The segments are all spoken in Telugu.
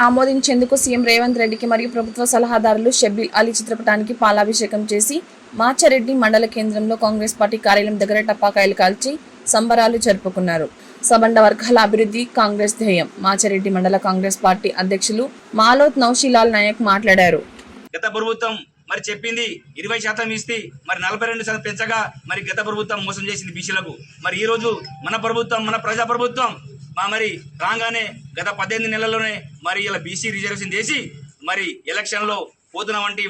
ఆమోదించేందుకు సీఎం రేవంత్ రెడ్డికి మరియు ప్రభుత్వ సలహాదారులు షబ్బీర్ అలీ చిత్రపటానికి పాలాభిషేకం చేసి మాచారెడ్డి మండల కేంద్రంలో కాంగ్రెస్ పార్టీ కార్యాలయం దగ్గర టపాకాయలు కాల్చి సంబరాలు జరుపుకున్నారు. సబండ వర్గాల అభివృద్ధి కాంగ్రెస్ ధ్యేయం. మాచారెడ్డి మండల కాంగ్రెస్ పార్టీ అధ్యక్షులు మాలోత్ నౌషీలాల్ నాయక్ మాట్లాడారు. గత ప్రభుత్వం మరి చెప్పింది 20% ఇస్తే మరి 42% పెంచగా మరి గత ప్రభుత్వం మోసం చేసింది బీసీలకు. మరి ఈ రోజు మన ప్రభుత్వం, మన ప్రజా ప్రభుత్వం మరి రాగానే గత 18 నెలల్లోనే మరి ఇలా బీసీ రిజర్వేషన్ చేసి మరి ఎలక్షన్ లో పోతున్న వంటి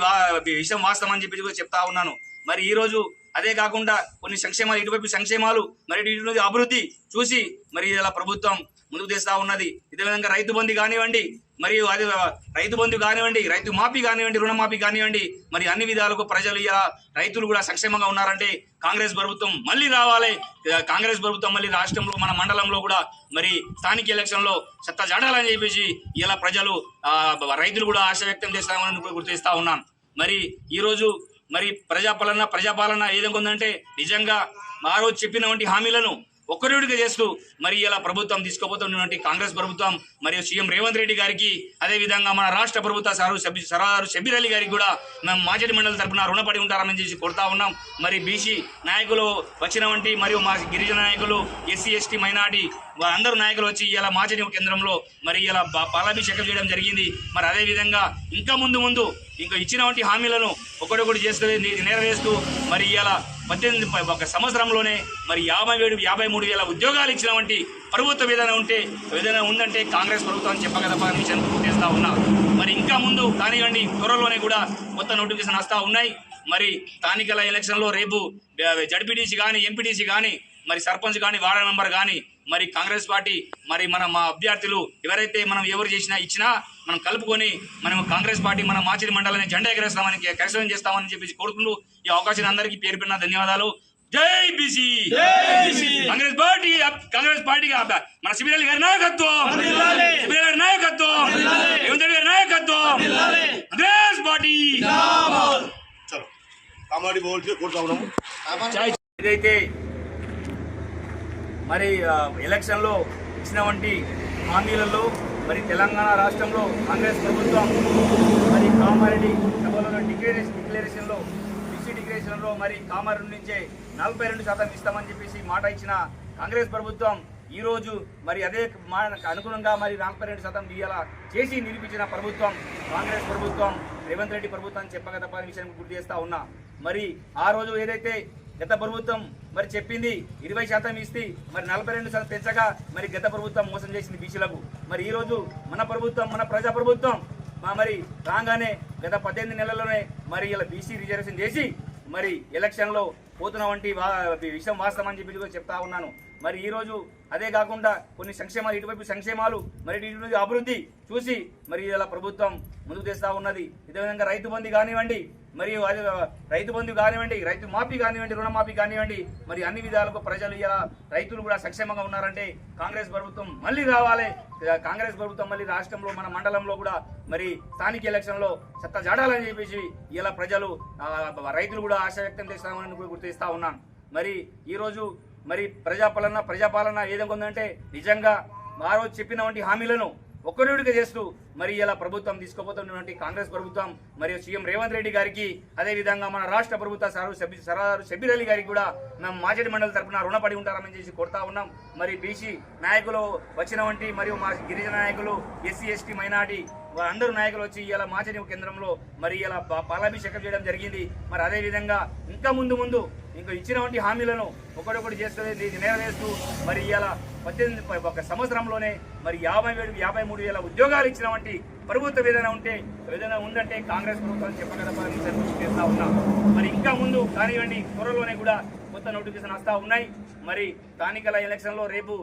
విషయం వాస్తవం అని చెప్పి చెప్తా ఉన్నాను. మరి ఈ రోజు అదే కాకుండా కొన్ని సంక్షేమాలు, ఇటువైపు సంక్షేమాలు మరి ఇటు అభివృద్ధి చూసి మరి ఇలా ప్రభుత్వం ముందుకు తెస్తా ఉన్నది. ఇదే విధంగా రైతు బంధు కానివ్వండి, మరియు అది రైతు బంధు కానివ్వండి, రైతు మాఫీ కానివ్వండి, రుణమాఫీ కానివ్వండి, మరి అన్ని విధాలకు ప్రజలు ఇలా రైతులు కూడా సంక్షేమంగా ఉన్నారంటే కాంగ్రెస్ ప్రభుత్వం మళ్ళీ రావాలి. కాంగ్రెస్ ప్రభుత్వం మళ్ళీ రాష్ట్రంలో మన మండలంలో కూడా మరి స్థానిక ఎలక్షన్ లో సత్తా చాటాలని చెప్పేసి ఇలా ప్రజలు రైతులు కూడా ఆశ వ్యక్తం చేస్తామని గుర్తిస్తా ఉన్నాను. మరి ఈ రోజు మరి ప్రజాపాలన ఏ విధంగా ఉందంటే నిజంగా ఆ రోజు చెప్పినటువంటి హామీలను ఒక్కరుడిగా చేస్తూ మరి ఇలా ప్రభుత్వం తీసుకోబోతున్నటువంటి కాంగ్రెస్ ప్రభుత్వం మరియు సీఎం రేవంత్ రెడ్డి గారికి, అదే విధంగా మన రాష్ట్ర ప్రభుత్వ సరారు షబ్బీర్ అలీ గారికి కూడా మేము మాచడి మండలి తరఫున రుణపడి ఉంటారని చేసి కొడతా ఉన్నాం. మరి బీసీ నాయకులు వచ్చిన వంటి మరియు మా గిరిజన నాయకులు, ఎస్సీ ఎస్టీ మైనార్టీ అందరూ నాయకులు వచ్చి ఇలా మాచడి కేంద్రంలో మరి ఇలా పాలాభిషేకం చేయడం జరిగింది. మరి అదే విధంగా ఇంకా ముందు ఇంకా ఇచ్చిన వంటి హామీలను ఒకటొకటి చేస్తూ నెరవేరుస్తూ మరి ఇలా 18 సంవత్సరంలోనే మరి 53,000 ఉద్యోగాలు ఇచ్చిన వంటి ప్రభుత్వం ఏదైనా ఉందంటే కాంగ్రెస్ ప్రభుత్వం చెప్పగలపా అని విషయాన్ని చేస్తా ఉన్నా. మరి ఇంకా ముందు కానివ్వండి, త్వరలోనే కూడా కొత్త నోటిఫికేషన్ వస్తూ ఉన్నాయి. మరి స్థానికల ఎలక్షన్లో రేపు జడ్పీటీసీ కానీ, ఎంపీటీసీ కానీ, మరి సర్పంచ్ కానీ, వార్డు మెంబర్ కానీ మరి కాంగ్రెస్ పార్టీ మరి మా అభ్యర్థులు ఎవరైతే మనం ఎవరు ఇచ్చినా మనం కలుపుకొని మనం కాంగ్రెస్ పార్టీ మన మాచిడి మండలాన్ని జెండా ఎగరేస్తామని కైవసం చేస్తామని చెప్పి కోరుకుంటూ ఈ అవకాశాన్ని అందరికీ పేరు పెట్టిన ధన్యవాదాలు. జై బీసీ. కాంగ్రెస్ పార్టీ మన షబ్బీర్ అలీ గారి నాయకత్వం, రేవంత్ రెడ్డి గారి నాయకత్వం, కాంగ్రెస్ పార్టీ. ఏదైతే మరి ఎలక్షన్ లో ఇచ్చిన వంటి హామీలలో మరి తెలంగాణ రాష్ట్రంలో కాంగ్రెస్ ప్రభుత్వం మరి కామారెడ్డి సభలో డిక్లరేషన్లో బీసీ డిక్లరేషన్లో మరి కామారెడ్డి నుంచే 42% ఇస్తామని చెప్పేసి మాట ఇచ్చిన కాంగ్రెస్ ప్రభుత్వం ఈ రోజు మరి అదే అనుగుణంగా మరి 42% ఇయ్యాలా చేసి నిరూపించిన ప్రభుత్వం కాంగ్రెస్ ప్రభుత్వం, రేవంత్ రెడ్డి ప్రభుత్వం చెప్పక తప్పని విషయాన్ని గుర్తు చేస్తా ఉన్నా. మరి ఆ రోజు ఏదైతే గత ప్రభుత్వం మరి చెప్పింది 20% ఇస్తే మరి 42% పెంచగా మరి గత ప్రభుత్వం మోసం చేసింది బీసీలకు. మరి ఈ రోజు మన ప్రభుత్వం, మన ప్రజా ప్రభుత్వం మరి రాగానే గత 18 నెలల్లోనే మరి ఇలా బీసీ రిజర్వేషన్ చేసి మరి ఎలక్షన్ లో పోతున్న వంటి విషయం వాస్తవం అని చెప్పి చెప్తా ఉన్నాను. మరి ఈ రోజు అదే కాకుండా కొన్ని సంక్షేమాలు, ఇటువైపు సంక్షేమాలు మరి ఇటు అభివృద్ధి చూసి మరి ఇలా ప్రభుత్వం ముందుకు తెస్తా ఉన్నది. ఇదే విధంగా రైతు బంధు కానివ్వండి, మరియు రైతు బంధు కానివ్వండి, రైతు మాఫీ కానివ్వండి, రుణమాఫీ కానివ్వండి, మరి అన్ని విధాలకు ప్రజలు ఇలా రైతులు కూడా సంక్షేమంగా ఉన్నారంటే కాంగ్రెస్ ప్రభుత్వం మళ్ళీ రావాలి. కాంగ్రెస్ ప్రభుత్వం మళ్ళీ రాష్ట్రంలో మన మండలంలో కూడా మరి స్థానిక ఎలక్షన్ లో సత్తా చాటాలని చెప్పేసి ఇలా ప్రజలు రైతులు కూడా ఆశ వ్యక్తం చేస్తామని గుర్తిస్తా ఉన్నాను. మరి ఈ రోజు మరి ప్రజాపాలన ఏ విధంగా ఉందంటే నిజంగా ఆ రోజు చెప్పిన వంటి హామీలను ఒక్కరుడిగా చేస్తూ మరి ఇలా ప్రభుత్వం తీసుకోబోతున్నటువంటి కాంగ్రెస్ ప్రభుత్వం మరియు సీఎం రేవంత్ రెడ్డి గారికి, అదే విధంగా మన రాష్ట్ర ప్రభుత్వ సరారు షబ్బీర్ అలీ గారికి కూడా మేము మాచడి మండలి తరఫున రుణపడి ఉంటారని చేసి కొడతా ఉన్నాం. మరి బీసీ నాయకులు వచ్చిన వంటి మరియు మా గిరిజన నాయకులు, ఎస్సీ ఎస్టీ మైనార్టీ అందరూ నాయకులు వచ్చి ఇలా మాచడి కేంద్రంలో మరి ఇలా పాలాభిషేకం చేయడం జరిగింది. మరి అదే విధంగా ఇంకా ముందు ఇంకా ఇచ్చిన వంటి హామీలను ఒకటొకటి చేస్తూ నెరవేరుస్తూ మరి ఇలా 18 సంవత్సరంలోనే మరి 53,000 ఉద్యోగాలు ఇచ్చిన వంటి ప్రభుత్వం ఏదైనా ఉందంటే కాంగ్రెస్ ప్రభుత్వం చెప్పగలపని చేస్తా ఉన్నా. మరి ఇంకా ముందు కానివ్వండి, త్వరలోనే కూడా కొత్త నోటిఫికేషన్ వస్తా ఉన్నాయి. మరి స్థానికల ఎలక్షన్లో రేపు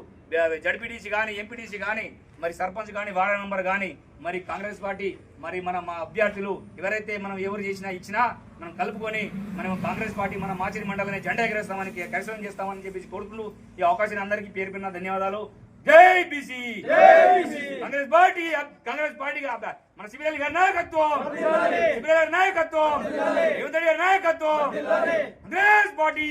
జడ్పీటీసీ కానీ, ఎంపీటీసీ కానీ, మరి సర్పంచ్ కానీ, వార్డు మెంబర్ కానీ మరి కాంగ్రెస్ పార్టీ మరి మా అభ్యర్థులు ఎవరైతే మనం ఎవరు ఇచ్చినా మనం కలుపుకొని మనం కాంగ్రెస్ పార్టీ మన మాచిడి మండలాన్ని జెండా ఎగరేస్తామని కైవసం చేస్తామని చెప్పి కోరుకుంటూ ఈ అవకాశాన్ని అందరికీ పేరు పెట్టిన ధన్యవాదాలు. జై బీసీ. కాంగ్రెస్ పార్టీ మన షబ్బీర్ అలీ గారి నాయకత్వం, రేవంత్ రెడ్డి గారి నాయకత్వం, కాంగ్రెస్ పార్టీ.